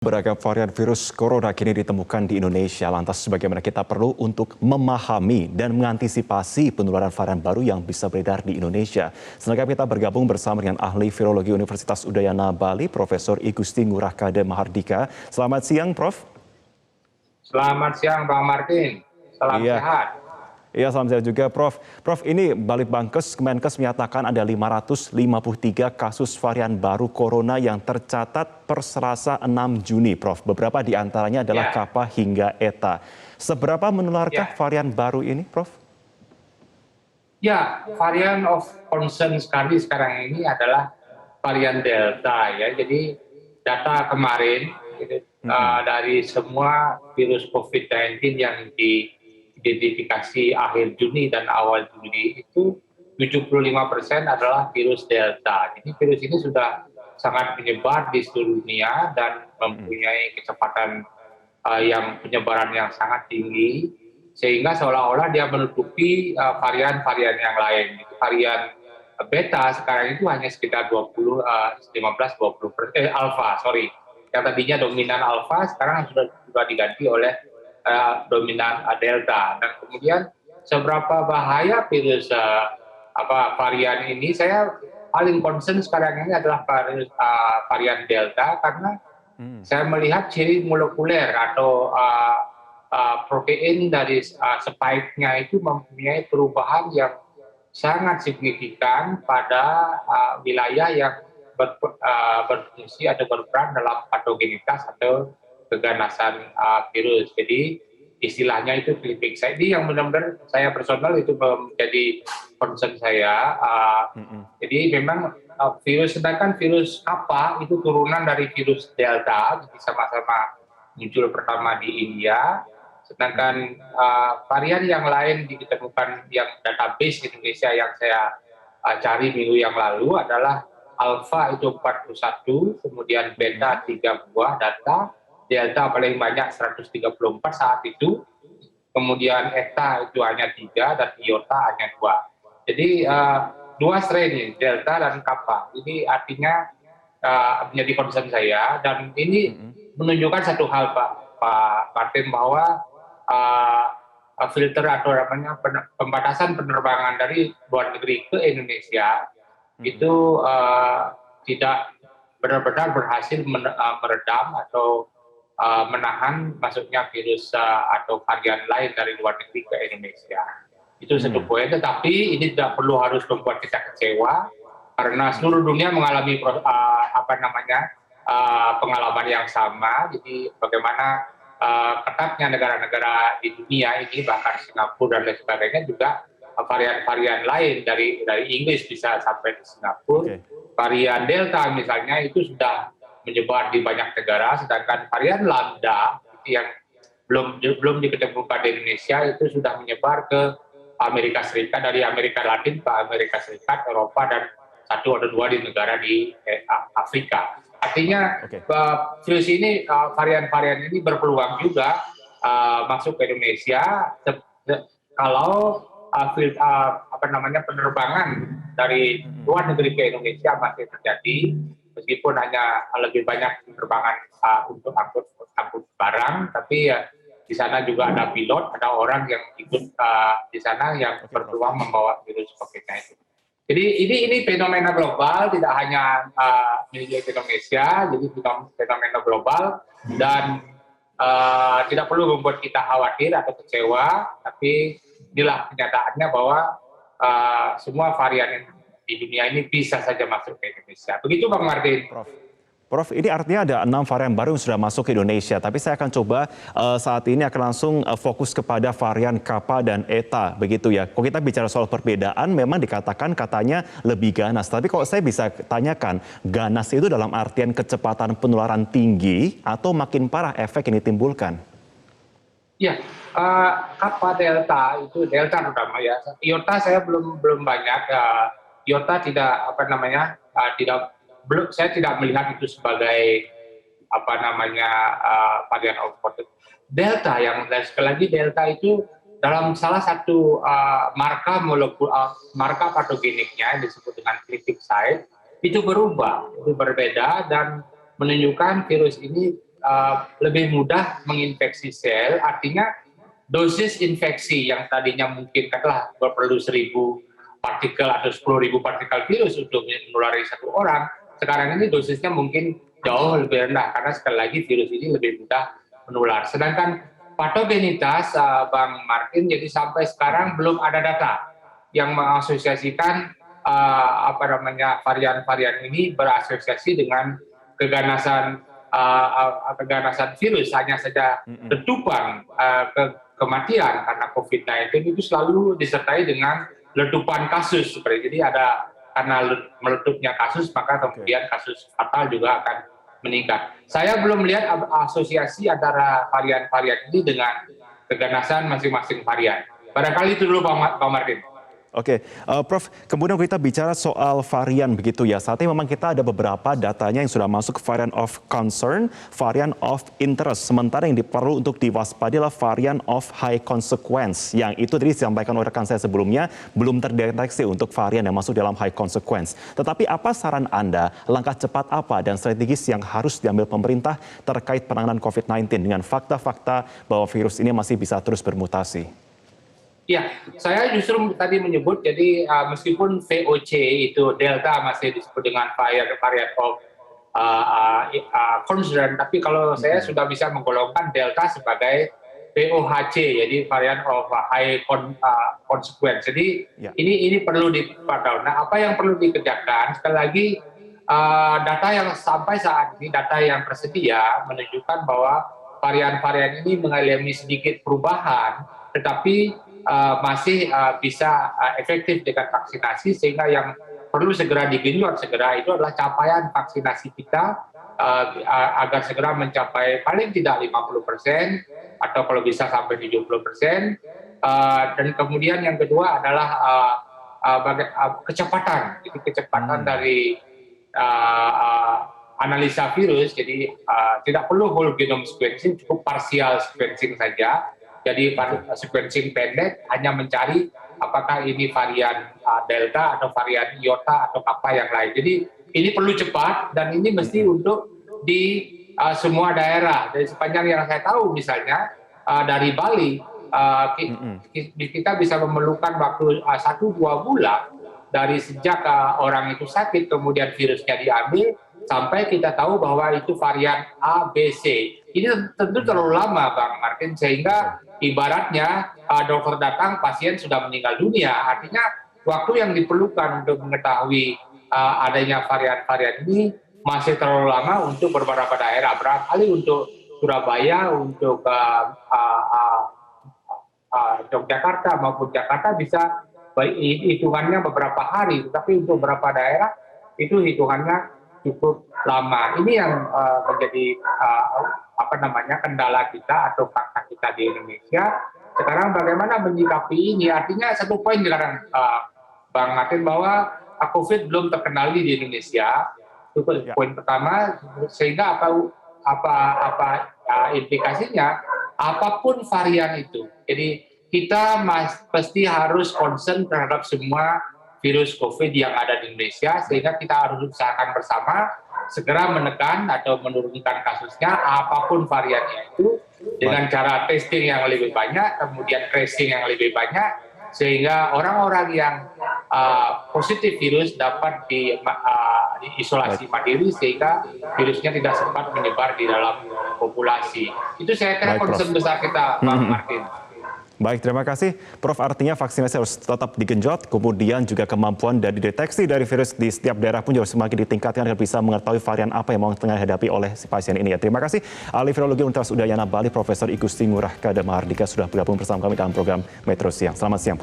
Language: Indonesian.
Beragam varian virus corona kini ditemukan di Indonesia. Lantas bagaimana kita perlu untuk memahami dan mengantisipasi penularan varian baru yang bisa beredar di Indonesia. Selengkapnya kita bergabung bersama dengan ahli virologi Universitas Udayana Bali, Profesor I Gusti Ngurah Kade Mahardika. Selamat siang, Prof. Selamat siang, Bang Martin. Salam Iya. sehat. Iya, salam sehat juga, Prof. Prof, ini Balitbangkes Kemenkes menyatakan ada 553 kasus varian baru corona yang tercatat per Selasa 6 Juni, Prof. Beberapa di antaranya adalah Ya, Kappa hingga Eta. Seberapa menularkah ya, varian baru ini, Prof? ya. Varian of concern sekali sekarang ini adalah varian Delta ya. Jadi data kemarin gitu, dari semua virus COVID-19 yang diidentifikasi akhir Juni dan awal Juli itu 75% adalah virus Delta. Jadi virus ini sudah sangat menyebar di seluruh dunia dan mempunyai kecepatan yang penyebaran yang sangat tinggi, sehingga seolah-olah dia menutupi varian-varian yang lain. Varian beta sekarang itu hanya sekitar 15-20%, alpha, sorry. Yang tadinya dominan alpha sekarang sudah diganti oleh dominan delta. Dan kemudian seberapa bahaya virus varian ini, saya paling concern sekarang ini adalah varian delta, karena saya melihat ciri molekuler atau protein dari spike-nya itu mempunyai perubahan yang sangat signifikan pada wilayah yang berfungsi atau berperan dalam patogenitas atau keganasan virus. Jadi istilahnya itu clipping. Ini yang benar-benar saya personal itu menjadi concern saya. Jadi memang virus, sedangkan virus Kappa itu turunan dari virus Delta, jadi sama-sama muncul pertama di India. Sedangkan varian yang lain ditemukan yang database Indonesia yang saya cari minggu yang lalu adalah Alpha itu 41, kemudian Beta 3 buah data, Delta paling banyak 134 saat itu, kemudian Eta itu hanya 3 dan Iota hanya 2. Jadi dua strain ini, Delta dan Kappa. Ini artinya menjadi concern saya, dan ini menunjukkan satu hal, Pak Martin, bahwa filter atau namanya pembatasan penerbangan dari luar negeri ke Indonesia itu tidak benar-benar berhasil meredam atau menahan masuknya virus atau varian lain dari luar negeri ke Indonesia. Itu satu poin, tetapi ini tidak perlu harus membuat kita kecewa, karena seluruh dunia mengalami pengalaman yang sama. Jadi bagaimana ketatnya negara-negara di dunia ini, bahkan Singapura dan lain sebagainya, juga varian-varian lain dari Inggris bisa sampai di Singapura. Varian Delta misalnya itu sudah menyebar di banyak negara, sedangkan varian Lambda yang belum diketemukan di Indonesia itu sudah menyebar ke Amerika Serikat, dari Amerika Latin ke Amerika Serikat, Eropa, dan satu atau dua di negara di Afrika. Artinya virus ini, varian-varian ini berpeluang juga masuk ke Indonesia kalau penerbangan dari luar negeri ke Indonesia masih terjadi, meskipun hanya lebih banyak penerbangan untuk angkut barang, tapi di sana juga ada pilot, ada orang yang ikut di sana yang berpeluang membawa virus COVID-19. Jadi ini fenomena global, tidak hanya di Indonesia, jadi fenomena global, dan tidak perlu membuat kita khawatir atau kecewa, tapi inilah kenyataannya bahwa semua varian di dunia ini bisa saja masuk ke Indonesia. Begitu, Bang Martin. Prof, ini artinya ada 6 varian baru yang sudah masuk ke Indonesia. Tapi saya akan coba saat ini akan langsung fokus kepada varian Kappa dan Eta, begitu ya. Kalau kita bicara soal perbedaan, memang dikatakan katanya lebih ganas. Tapi kalau saya bisa tanyakan, ganas itu dalam artian kecepatan penularan tinggi atau makin parah efek yang ditimbulkan? Ya, Kappa Delta itu Delta terutama ya. Iota saya belum banyak. Iota tidak saya tidak melihat itu sebagai varian of concern. Delta, yang sekali lagi Delta itu dalam salah satu marka patogeniknya yang disebut dengan clipping site itu berubah, itu berbeda, dan menunjukkan virus ini lebih mudah menginfeksi sel, artinya dosis infeksi yang tadinya mungkin katakanlah perlu 1.000 partikel atau 10.000 partikel virus untuk menulari satu orang, sekarang ini dosisnya mungkin jauh lebih rendah karena sekali lagi virus ini lebih mudah menular. Sedangkan patogenitas, Bang Martin, jadi sampai sekarang belum ada data yang mengasosiasikan varian-varian ini berasosiasi dengan keganasan virus. Hanya saja letupan kematian karena COVID-19 itu selalu disertai dengan letupan kasus. Jadi ada karena meletupnya kasus, maka kemudian kasus fatal juga akan meningkat. Saya belum melihat asosiasi antara varian-varian ini dengan keganasan masing-masing varian. Barangkali itu dulu Pak Martin. Oke, Prof, kemudian kita bicara soal varian begitu ya. Saat ini memang kita ada beberapa datanya yang sudah masuk varian of concern, varian of interest. Sementara yang perlu untuk diwaspadai adalah varian of high consequence. Yang itu tadi disampaikan oleh rekan saya sebelumnya, belum terdeteksi untuk varian yang masuk dalam high consequence. Tetapi apa saran Anda, langkah cepat apa dan strategis yang harus diambil pemerintah terkait penanganan COVID-19 dengan fakta-fakta bahwa virus ini masih bisa terus bermutasi? Ya, saya justru tadi menyebut, jadi meskipun VOC itu Delta masih disebut dengan varian of concern, tapi kalau saya sudah bisa menggolongkan Delta sebagai VOHC, jadi varian of high consequence. Jadi ini perlu dipantau. Nah, apa yang perlu dikerjakan? Sekali lagi, data yang sampai saat ini, data yang tersedia menunjukkan bahwa varian-varian ini mengalami sedikit perubahan, tetapi masih bisa efektif dengan vaksinasi, sehingga yang perlu segera digenjot segera itu adalah capaian vaksinasi kita agar segera mencapai paling tidak 50% atau kalau bisa sampai 70%. Dan kemudian yang kedua adalah kecepatan, jadi kecepatan dari analisa virus. Jadi tidak perlu whole genome sequencing, cukup partial sequencing saja. Jadi sequencing pendek hanya mencari apakah ini varian Delta atau varian Iota atau apa yang lain. Jadi ini perlu cepat dan ini mesti untuk di semua daerah. Dari sepanjang yang saya tahu misalnya dari Bali, kita bisa memerlukan waktu 1-2 bulan dari sejak orang itu sakit kemudian virusnya diambil sampai kita tahu bahwa itu varian A, B, C. Ini tentu terlalu lama, Bang Martin, sehingga ibaratnya dokter datang, pasien sudah meninggal dunia. Artinya waktu yang diperlukan untuk mengetahui adanya varian-varian ini masih terlalu lama untuk beberapa daerah. Barangkali untuk Surabaya, untuk Yogyakarta maupun Jakarta bisa hitungannya beberapa hari, tetapi untuk beberapa daerah itu hitungannya cukup lama. Ini yang menjadi kendala kita atau fakta kita di Indonesia. Sekarang bagaimana menyikapi ini? Artinya satu poin sekarang, Bang Martin, bahwa COVID belum terkendali di Indonesia. Itu poin pertama. Sehingga apa implikasinya? Apapun varian itu. Jadi kita pasti harus concern terhadap semua virus COVID yang ada di Indonesia, sehingga kita harus usahakan bersama segera menekan atau menurunkan kasusnya, apapun variannya itu, dengan cara testing yang lebih banyak, kemudian tracing yang lebih banyak, sehingga orang-orang yang positif virus dapat diisolasi mandiri, sehingga virusnya tidak sempat menyebar di dalam populasi. Itu saya kira concern besar kita, Bang Martin. Baik, terima kasih. Prof, artinya vaksinasi harus tetap digenjot, kemudian juga kemampuan dari deteksi dari virus di setiap daerah pun juga semakin ditingkatkan agar bisa mengetahui varian apa yang mau tengah hadapi oleh si pasien ini. Terima kasih. Ahli Virologi Universitas Udayana Bali, Profesor Igusti Ngurah Kadamahardika sudah bergabung bersama kami dalam program Metro Siang. Selamat siang, Prof.